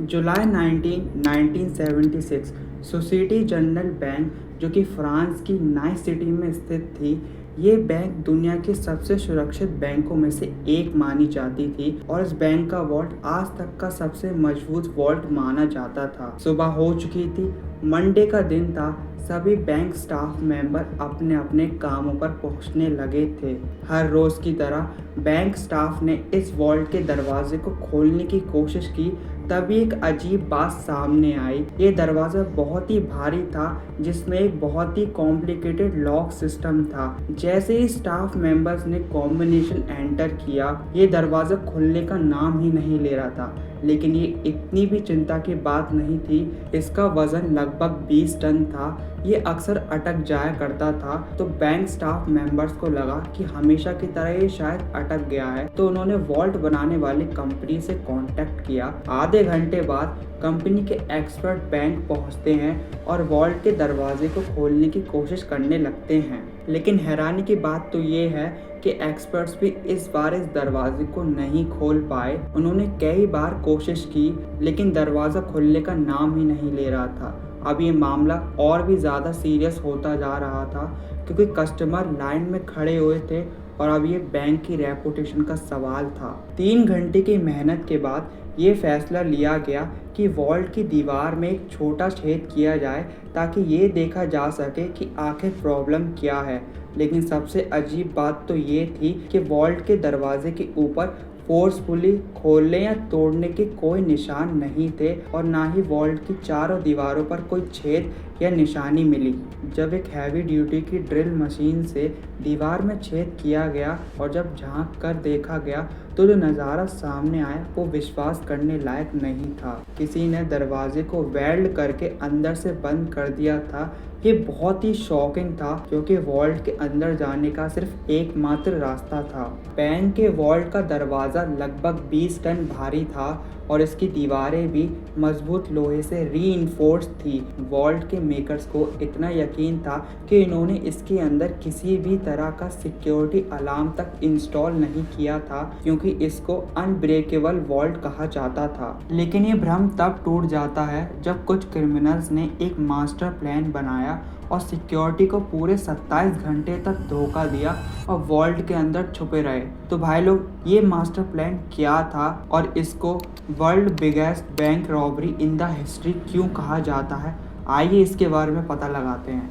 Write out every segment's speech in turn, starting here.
जुलाई 19, 1976 society general bank, जो कि France की नाइस सिटी में स्थित थी, ये बैंक दुनिया के सबसे सुरक्षित बैंकों में से एक मानी जाती थी और इस बैंक का वॉल्ट आज तक का सबसे मजबूत वॉल्ट माना जाता था। सुबह हो चुकी थी, मंडे का दिन था। सभी बैंक स्टाफ मेंबर अपने अपने कामों पर पहुंचने लगे थे। हर रोज की तरह बैंक स्टाफ ने इस वॉल्ट के दरवाजे को खोलने की कोशिश की। तभी एक अजीब बात सामने आई। ये दरवाज़ा बहुत ही भारी था, जिसमें एक बहुत ही कॉम्प्लिकेटेड लॉक सिस्टम था। जैसे ही स्टाफ मेंबर्स ने कॉम्बिनेशन एंटर किया, ये दरवाज़ा खुलने का नाम ही नहीं ले रहा था। लेकिन ये इतनी भी चिंता की बात नहीं थी। इसका वजन लगभग 20 टन था। ये अक्सर अटक जाया करता था, तो बैंक स्टाफ मेंबर्स को लगा कि हमेशा की तरह ये शायद अटक गया है। तो उन्होंने वॉल्ट बनाने वाली कंपनी से कांटेक्ट किया। आधे घंटे बाद कंपनी के एक्सपर्ट बैंक पहुंचते हैं और वॉल्ट के दरवाजे को खोलने की कोशिश करने लगते हैं। लेकिन हैरानी की बात तो ये है कि एक्सपर्ट्स भी इस बार इस दरवाजे को नहीं खोल पाए। उन्होंने कई बार कोशिश की, लेकिन दरवाज़ा खुलने का नाम ही नहीं ले रहा था। अब ये मामला और भी ज़्यादा सीरियस होता जा रहा था, क्योंकि कस्टमर लाइन में खड़े हुए थे और अब ये बैंक की रेपुटेशन का सवाल था। 3 घंटे की मेहनत के बाद ये फैसला लिया गया कि वॉल्ट की दीवार में एक छोटा छेद किया जाए, ताकि ये देखा जा सके कि आखिर प्रॉब्लम क्या है। लेकिन सबसे अजीब बात तो ये थी कि वॉल्ट के दरवाजे के ऊपर फोर्सफुली खोलने या तोड़ने के कोई निशान नहीं थे और ना ही वॉल्ट की चारों दीवारों पर कोई छेद या निशानी मिली। जब एक हैवी ड्यूटी की ड्रिल मशीन से दीवार में छेद किया गया और जब झांक कर देखा गया, तो जो नज़ारा सामने आया वो विश्वास करने लायक नहीं था। किसी ने दरवाजे को वेल्ड करके अंदर से बंद कर दिया था। ये बहुत ही शॉकिंग था, क्योंकि वॉल्ट के अंदर जाने का सिर्फ एकमात्र रास्ता था। बैंक के वॉल्ट का दरवाज़ा लगभग 20 टन भारी था और इसकी दीवारें भी मजबूत लोहे से रीइंफोर्स थी। वॉल्ट के मेकर्स को इतना यकीन था कि इन्होंने इसके अंदर किसी भी तरह का सिक्योरिटी अलार्म तक इंस्टॉल नहीं किया था, क्योंकि इसको अनब्रेकेबल वॉल्ट कहा जाता था। लेकिन ये भ्रम तब टूट जाता है जब कुछ क्रिमिनल्स ने एक मास्टर प्लान बनाया और सिक्योरिटी को पूरे 27 घंटे तक धोखा दिया और वॉल्ट के अंदर छुपे रहे। तो भाई लोग, ये मास्टर प्लान क्या था और इसको world biggest bank robbery in the history क्यों कहा जाता है, आइए इसके बारे में पता लगाते हैं।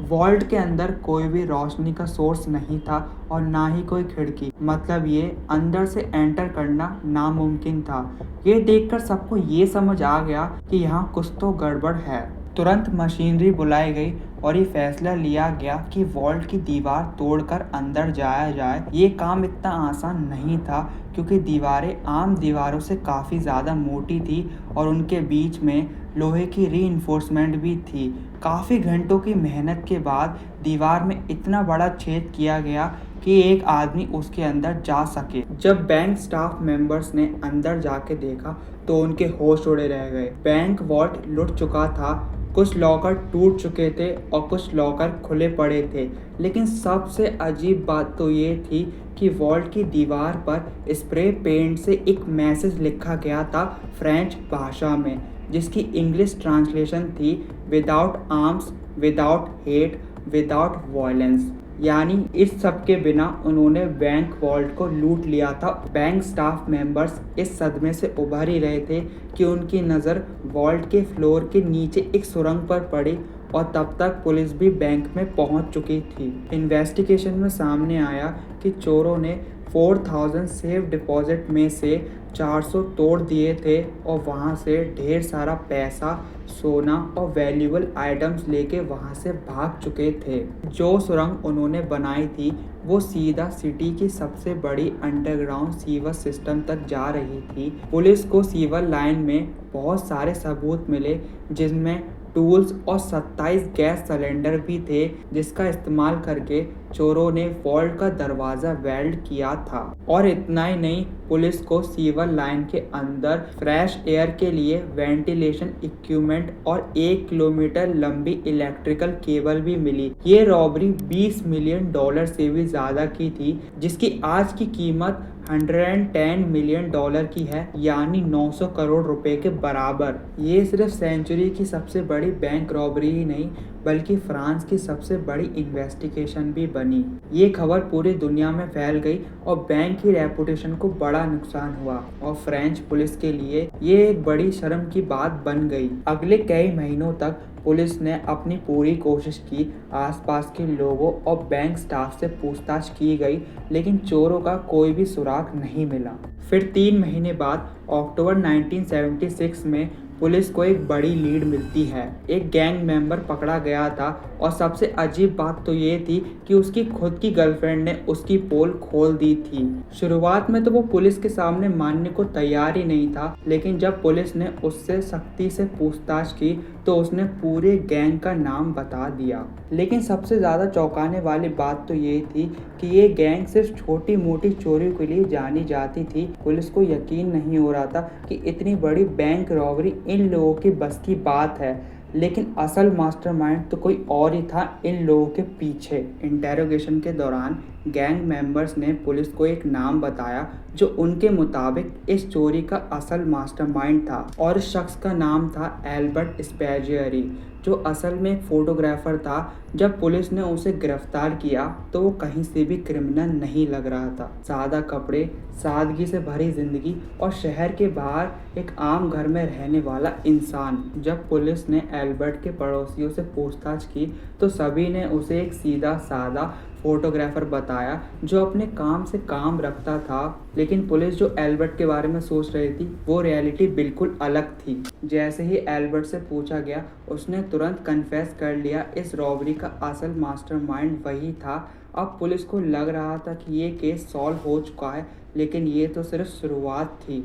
वॉल्ट के अंदर कोई भी रोशनी का सोर्स नहीं था और ना ही कोई खिड़की, मतलब ये अंदर से एंटर करना नामुमकिन था। ये देखकर सबको ये समझ आ गया कि यहाँ कुछ तो गड़बड़ है। तुरंत मशीनरी बुलाई गई और ये फैसला लिया गया कि वॉल्ट की दीवार तोड़कर अंदर जाया जाए। ये काम इतना आसान नहीं था, क्योंकि दीवारें आम दीवारों से काफ़ी ज़्यादा मोटी थी और उनके बीच में लोहे की रीइंफोर्समेंट भी थी। काफ़ी घंटों की मेहनत के बाद दीवार में इतना बड़ा छेद किया गया कि एक आदमी उसके अंदर जा सके। जब बैंक स्टाफ मेंबर्स ने अंदर जाके देखा, तो उनके होश उड़े रह गए। बैंक वॉल्ट लुट चुका था, कुछ लॉकर टूट चुके थे और कुछ लॉकर खुले पड़े थे। लेकिन सबसे अजीब बात तो ये थी कि वॉल्ट की दीवार पर स्प्रे पेंट से एक मैसेज लिखा गया था फ्रेंच भाषा में, जिसकी इंग्लिश ट्रांसलेशन थी without arms, without hate, without violence. यानी इस सब के बिना उन्होंने बैंक वॉल्ट को लूट लिया था। बैंक स्टाफ मेंबर्स इस सदमे से उभर ही रहे थे कि उनकी नज़र वॉल्ट के फ्लोर के नीचे एक सुरंग पर पड़ी और तब तक पुलिस भी बैंक में पहुंच चुकी थी। इन्वेस्टिगेशन में सामने आया कि चोरों ने 4000 सेफ डिपॉजिट में से 400 तोड़ दिए थे और वहां से ढेर सारा पैसा, सोना और वैल्यूएबल आइटम्स लेके वहां से भाग चुके थे। जो सुरंग उन्होंने बनाई थी वो सीधा सिटी की सबसे बड़ी अंडरग्राउंड सीवर सिस्टम तक जा रही थी। पुलिस को सीवर लाइन में बहुत सारे सबूत मिले, जिनमें टूल्स और 27 गैस सिलेंडर भी थे, जिसका इस्तेमाल करके चोरों ने वॉल्ट का दरवाजा वेल्ड किया था। और इतना ही नहीं, पुलिस को सीवर लाइन के अंदर फ्रेश एयर के लिए वेंटिलेशन इक्विपमेंट और 1 किलोमीटर लंबी इलेक्ट्रिकल केबल भी मिली। ये रॉबरी $20 मिलियन से भी ज्यादा की थी, जिसकी आज की कीमत $110 मिलियन की है, यानी 900 करोड़ रुपए के बराबर। ये सिर्फ सेंचुरी की सबसे बड़ी बैंक रॉबरी ही नहीं, बल्कि फ्रांस की सबसे बड़ी इन्वेस्टिगेशन भी बनी। ये खबर पूरी दुनिया में फैल गई और बैंक की रेपुटेशन को बड़ा नुकसान हुआ और फ्रेंच पुलिस के लिए ये एक बड़ी शर्म की बात बन गई। अगले कई महीनों तक पुलिस ने अपनी पूरी कोशिश की, आसपास के लोगों और बैंक स्टाफ से पूछताछ की गई, लेकिन चोरों का कोई भी सुराग नहीं मिला। फिर 3 महीने बाद अक्टूबर 1976 में पुलिस को एक बड़ी लीड मिलती है। एक गैंग मेंबर पकड़ा गया था और सबसे अजीब बात तो ये थी कि उसकी खुद की गर्लफ्रेंड ने उसकी पोल खोल दी थी। शुरुआत में तो वो पुलिस के सामने मानने को तैयार ही नहीं था, लेकिन जब पुलिस ने उससे सख्ती से पूछताछ की तो उसने पूरे गैंग का नाम बता दिया। लेकिन सबसे ज़्यादा चौंकाने वाली बात तो ये थी कि ये गैंग सिर्फ छोटी मोटी चोरी के लिए जानी जाती थी। पुलिस को यकीन नहीं हो रहा था कि इतनी बड़ी बैंक रॉबरी इन लोगों की बस की बात है, लेकिन असल मास्टरमाइंड तो कोई और ही था इन लोगों के पीछे। इंटेरोगेशन के दौरान गैंग मेंबर्स ने पुलिस को एक नाम बताया जो उनके मुताबिक इस चोरी का असल मास्टरमाइंड था, और इस शख्स का नाम था एल्बर्ट स्पैजियरी, जो असल में एक फोटोग्राफर था। जब पुलिस ने उसे गिरफ्तार किया तो वो कहीं से भी क्रिमिनल नहीं लग रहा था। सादा कपड़े, सादगी से भरी जिंदगी और शहर के बाहर एक आम घर में रहने वाला इंसान। जब पुलिस ने एल्बर्ट के पड़ोसियों से पूछताछ की तो सभी ने उसे एक सीधा सादा फोटोग्राफर बताया जो अपने काम से काम रखता था। लेकिन पुलिस जो एल्बर्ट के बारे में सोच रही थी वो रियलिटी बिल्कुल अलग थी। जैसे ही एल्बर्ट से पूछा गया उसने तुरंत कन्फेस कर लिया, इस रॉबरी का असल मास्टरमाइंड वही था। अब पुलिस को लग रहा था कि ये केस सॉल्व हो चुका है, लेकिन ये तो सिर्फ शुरुआत थी।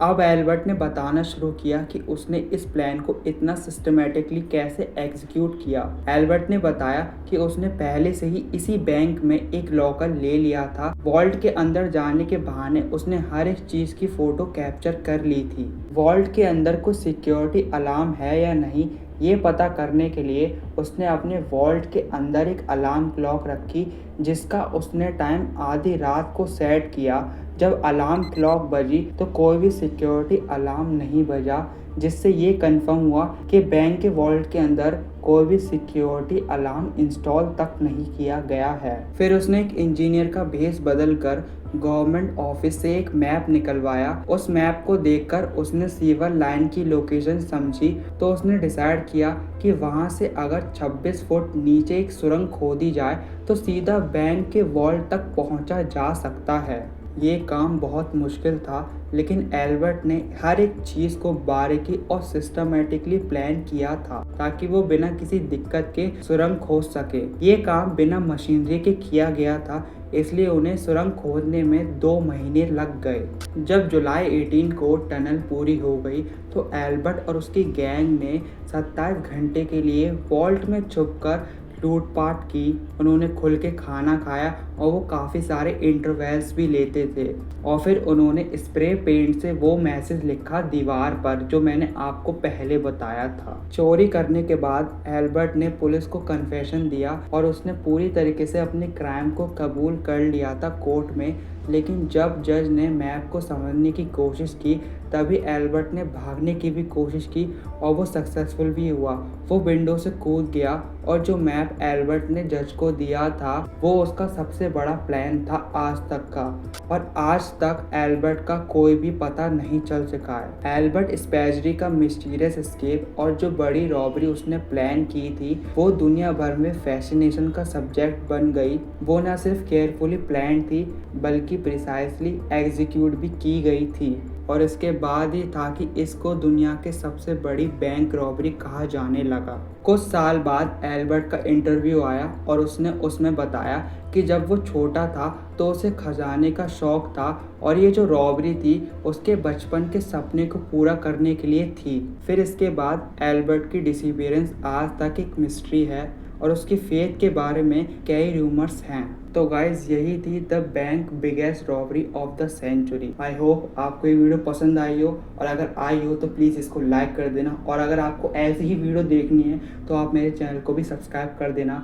अब एल्बर्ट ने बताना शुरू किया कि उसने इस प्लान को इतना सिस्टमेटिकली कैसे एग्जीक्यूट किया। एल्बर्ट ने बताया कि उसने पहले से ही इसी बैंक में एक लॉकर ले लिया था। वॉल्ट के अंदर जाने के बहाने उसने हर एक चीज की फोटो कैप्चर कर ली थी। वॉल्ट के अंदर कोई सिक्योरिटी अलार्म है या नहीं, ये पता करने के लिए उसने अपने वॉल्ट के अंदर एक अलार्म क्लॉक रखी, जिसका उसने टाइम आधी रात को सेट किया। जब अलार्म क्लॉक बजी तो कोई भी सिक्योरिटी अलार्म नहीं बजा, जिससे ये कंफर्म हुआ कि बैंक के वॉल्ट के अंदर कोई भी सिक्योरिटी अलार्म इंस्टॉल तक नहीं किया गया है। फिर उसने एक इंजीनियर का भेष बदल कर गवर्नमेंट ऑफिस से एक मैप निकलवाया। उस मैप को देखकर उसने सीवर लाइन की लोकेशन समझी तो उसने डिसाइड किया कि वहां से अगर 26 फुट नीचे एक सुरंग खोदी जाए तो सीधा बैंक के वॉल्ट तक पहुंचा जा सकता है। ये काम बहुत मुश्किल था, लेकिन एल्बर्ट ने हर एक चीज़ को बारीकी और सिस्टमेटिकली प्लान किया था ताकि वो बिना किसी दिक्कत के सुरंग खोद सके। ये काम बिना मशीनरी के किया गया था, इसलिए उन्हें सुरंग खोदने में 2 महीने लग गए। जब जुलाई 18 को टनल पूरी हो गई तो एल्बर्ट और उसकी गैंग ने 27 घंटे के लिए वॉल्ट में छुपकर लूटपाट की। उन्होंने खुल के खाना खाया और वो काफ़ी सारे इंटरवल्स भी लेते थे। और फिर उन्होंने स्प्रे पेंट से वो मैसेज लिखा दीवार पर जो मैंने आपको पहले बताया था। चोरी करने के बाद एल्बर्ट ने पुलिस को कन्फेशन दिया और उसने पूरी तरीके से अपने क्राइम को कबूल कर लिया था कोर्ट में। लेकिन जब जज ने मैप को समझने की कोशिश की तभी एल्बर्ट ने भागने की भी कोशिश की और वो सक्सेसफुल भी हुआ। वो विंडो से कूद गया और जो मैप एल्बर्ट ने जज को दिया था वो उसका सबसे बड़ा प्लान था आज तक का, और आज तक एल्बर्ट का कोई भी पता नहीं चल सका है। एल्बर्ट स्पैजरी का मिस्टीरियस एस्केप और जो बड़ी रॉबरी उसने प्लान की थी वो दुनिया भर में फैसिनेशन का सब्जेक्ट बन गई। वो न सिर्फ केयरफुली प्लान थी बल्कि प्रिसाइसली एग्जीक्यूट भी की गई थी। और इसके बाद ही था कि इसको दुनिया के सबसे बड़ी बैंक रॉबरी कहा जाने लगा। कुछ साल बाद एल्बर्ट का इंटरव्यू आया और उसने उसमें बताया कि जब वो छोटा था तो उसे खजाने का शौक था और ये जो रॉबरी थी उसके बचपन के सपने को पूरा करने के लिए थी। फिर इसके बाद एल्बर्ट की डिसअपीयरेंस आज तक एक मिस्ट्री है और उसकी फेथ के बारे में कई रूमर्स हैं। तो गाइज यही थी the bank biggest robbery of the century. I hope आपको ये वीडियो पसंद आई हो, और अगर आई हो तो प्लीज़ इसको लाइक कर देना, और अगर आपको ऐसी ही वीडियो देखनी है तो आप मेरे चैनल को भी सब्सक्राइब कर देना।